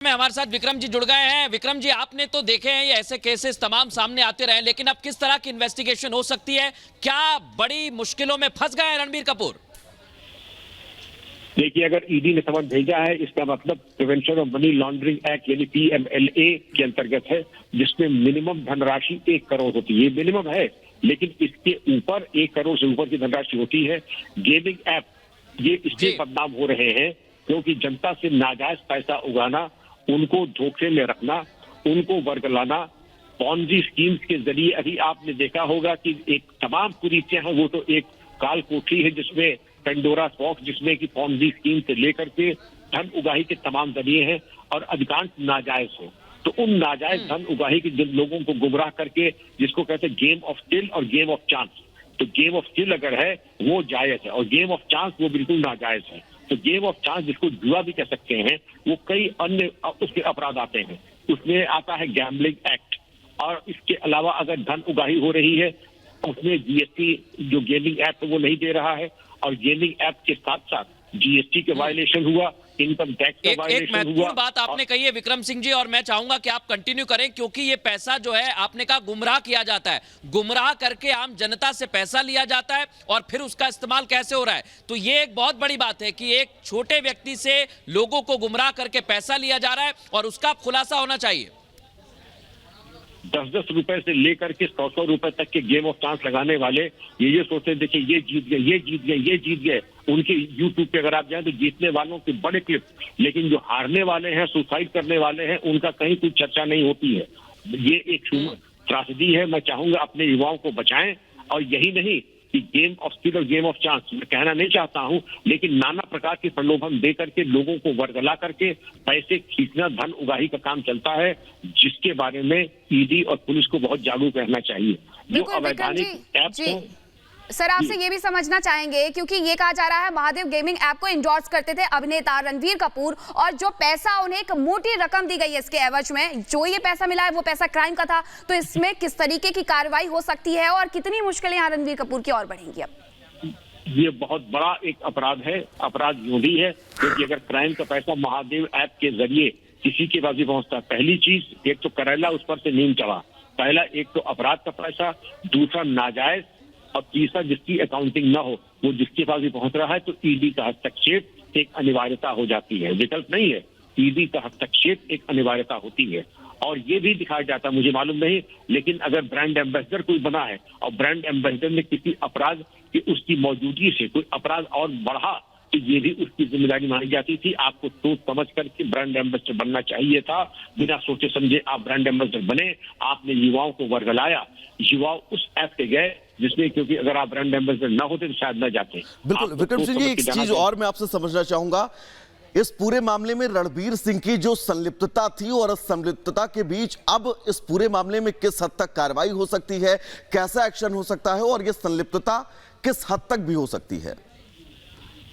में हमारे साथ विक्रम जी जुड़ गए हैं। विक्रम जी, आपने तो देखे हैं ये ऐसे केसेस तमाम सामने आते रहे, लेकिन अब किस तरह की इन्वेस्टिगेशन हो सकती है? क्या बड़ी मुश्किलों में फंस गए हैं रणबीर कपूर? देखिए, अगर ईडी ने समन भेजा है, इसका मतलब prevention of money laundering act यानी PMLA के अंतर्गत है, जिसमें मिनिमम धनराशि 1 करोड़ होती है। ये मिनिमम है, लेकिन इसके ऊपर 1 करोड़ से ऊपर की धनराशि होती है। गेमिंग ऐप ये इसलिए बदनाम हो रहे हैं क्योंकि जनता से नाजायज पैसा उगाना, उनको धोखे में रखना, उनको वर्गलाना, पॉन्जी स्कीम्स के जरिए अभी आपने देखा होगा कि एक तमाम कुरीतियां हैं, वो तो एक काल कोठरी है जिसमें पेंडोरा बॉक्स, जिसमें कि पॉन्जी स्कीम से लेकर के धन उगाही के तमाम जरिए हैं और अधिकांश नाजायज है। तो उन नाजायज धन उगाही के जिन लोगों को गुमराह करके, जिसको कहते हैं गेम ऑफ स्किल और गेम ऑफ चांस, तो गेम ऑफ स्किल अगर है वो जायज है और गेम ऑफ चांस वो बिल्कुल नाजायज है। तो गेम ऑफ चांस, जिसको जुआ भी कह सकते हैं, वो कई अन्य उसके अपराध आते हैं। उसमें आता है गैम्बलिंग एक्ट, और इसके अलावा अगर धन उगाही हो रही है उसमें GST जो गेमिंग ऐप वो नहीं दे रहा है, और गेमिंग ऐप के साथ साथ GST के वायलेशन हुआ, इनकम टैक्स का वायलेशन हुआ। महत्वपूर्ण बात आपने कही है विक्रम सिंह जी, और मैं चाहूंगा कि आप कंटिन्यू करें, क्योंकि ये पैसा जो है आपने कहा गुमराह किया जाता है, गुमराह करके आम जनता से पैसा लिया जाता है और फिर उसका इस्तेमाल कैसे हो रहा है। तो ये एक बहुत बड़ी बात है कि एक छोटे व्यक्ति से लोगों को गुमराह करके पैसा लिया जा रहा है और उसका खुलासा होना चाहिए। 10-10 रुपए से लेकर के 100-100 रुपए तक के गेम ऑफ चांस लगाने वाले ये सोचते हैं, देखिए ये जीत गए, ये जीत गए, ये जीत गए। उनके यूट्यूब पे अगर आप जाएं तो जीतने वालों के बड़े क्लिप, लेकिन जो हारने वाले हैं, सुसाइड करने वाले हैं, उनका कहीं कुछ चर्चा नहीं होती है। ये एक त्रासदी है। मैं चाहूंगा अपने युवाओं को बचाएं, और यही नहीं कि गेम ऑफ स्किल और गेम ऑफ चांस मैं कहना नहीं चाहता हूं, लेकिन नाना प्रकार के प्रलोभन दे करके लोगों को वर्गला करके पैसे खींचना, धन उगाही का काम चलता है, जिसके बारे में ईडी और पुलिस को बहुत जागरूक रहना चाहिए। जो अवैधानिक ऐप्स हैं, सर आपसे ये भी समझना चाहेंगे, क्योंकि ये कहा जा रहा है महादेव गेमिंग ऐप को इंडोर्स करते थे अभिनेता रणबीर कपूर, और जो पैसा उन्हें एक मोटी रकम दी गई है इसके एवज में, जो ये पैसा मिला है वो पैसा क्राइम का था। तो इसमें किस तरीके की कार्रवाई हो सकती है और कितनी मुश्किलें यहाँ रणबीर कपूर की और बढ़ेंगी? अब ये बहुत बड़ा एक अपराध है। अपराध यूं भी है क्योंकि अगर क्राइम का पैसा महादेव ऐप के जरिए किसी के पास भी पहुंचता है, पहली चीज एक तो करेला उस पर से नीम चढ़ा। पहला एक तो अपराध का पैसा, दूसरा नाजायज, और तीसरा जिसकी अकाउंटिंग ना हो वो जिसके पास भी पहुंच रहा है, तो ईडी का हस्तक्षेप एक अनिवार्यता हो जाती है, विकल्प नहीं है। ईडी का हस्तक्षेप एक अनिवार्यता होती है। और ये भी दिखाया जाता, मुझे मालूम नहीं, लेकिन अगर ब्रांड एम्बेसडर कोई बना है और ब्रांड एम्बेसडर ने किसी अपराध की उसकी मौजूदगी से कोई अपराध और बढ़ा, तो ये भी उसकी जिम्मेदारी मानी जाती थी। आपको सोच समझ करके ब्रांड एम्बेसडर बनना चाहिए था। बिना सोचे समझे आप ब्रांड एम्बेसडर बने, आपने युवाओं को वर्गलाया, युवा उस ऐप पे गए जिसमें, क्योंकि अगर आप ब्रांड एम्बेसडर ना होते तो शायद न जाते। बिल्कुल विक्रम सिंह जी, एक चीज और मैं आपसे समझना चाहूंगा, इस पूरे मामले में रणबीर सिंह की जो संलिप्तता थी और इस संलिप्तता के बीच अब इस पूरे मामले में किस हद तक कार्रवाई हो सकती है, कैसा एक्शन हो सकता है, और ये संलिप्तता किस हद तक भी हो सकती है?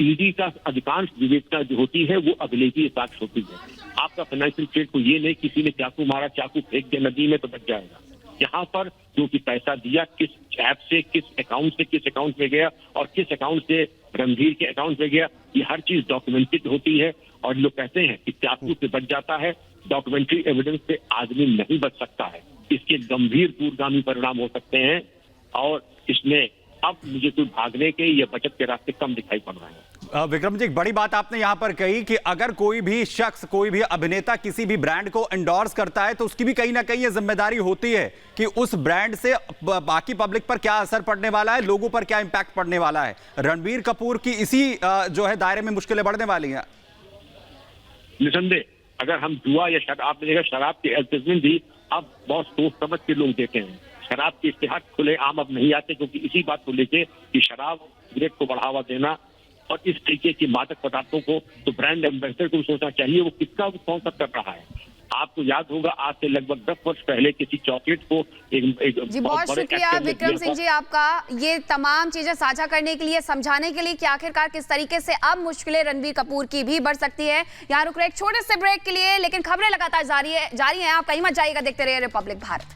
ईडी का अधिकांश विवेचना जो होती है वो अभिलेखीय साक्ष्य होती है। आपका फाइनेंशियल स्टेट को ये नहीं किसी ने चाकू मारा, चाकू फेंक दिया नदी में तो बच जाएगा। यहाँ पर जो कि पैसा दिया किस ऐप से, किस अकाउंट में गया और किस अकाउंट से रणधीर के अकाउंट में गया, ये हर चीज डॉक्यूमेंटेड होती है। और लोग कहते हैं कि चाकू से बच जाता है, डॉक्यूमेंट्री एविडेंस से आदमी नहीं बच सकता है। इसके गंभीर दूरगामी परिणाम हो सकते हैं, और इसमें अब मुझे कोई भागने के या बचत के रास्ते कम दिखाई पड़ रहे हैं। विक्रम जी, एक बड़ी बात आपने यहां पर कही कि अगर कोई भी शख्स, कोई भी अभिनेता किसी भी ब्रांड को एंडोर्स करता है तो उसकी भी कहीं ना कहीं ये जिम्मेदारी होती है कि उस ब्रांड से बाकी पब्लिक पर क्या असर पड़ने वाला है, लोगों पर क्या इंपैक्ट पड़ने वाला है। रणबीर कपूर की इसी जो है दायरे में मुश्किलें बढ़ने वाली हैं। निसंदेह, अगर हम जुआ या शराब में, शराब के एडवर्टाइजमेंट भी अब बहुत सोच समझ के लोग देते हैं। शराब के इश्तेहार खुले आम अब नहीं आते, क्योंकि इसी बात को लेके कि शराब सिगरेट को बढ़ावा देना और इस तरीके के मादक पदार्थों को, तो ब्रांड एम्बेसडर को सोचना चाहिए वो किसका स्पॉन्सर कर रहा है। आपको याद होगा आज से लगभग 10 वर्ष पहले किसी चॉकलेट को एक जी बहुत शुक्रिया विक्रम सिंह जी आपका, ये तमाम चीजें साझा करने के लिए, समझाने के लिए कि आखिरकार किस तरीके से अब मुश्किलें रणबीर कपूर की भी बढ़ सकती है। यहाँ रुक रहे एक छोटे से ब्रेक के लिए, लेकिन खबरें लगातार जारी है। आप कहीं मत जाइएगा, देखते रहिए रिपब्लिक भारत।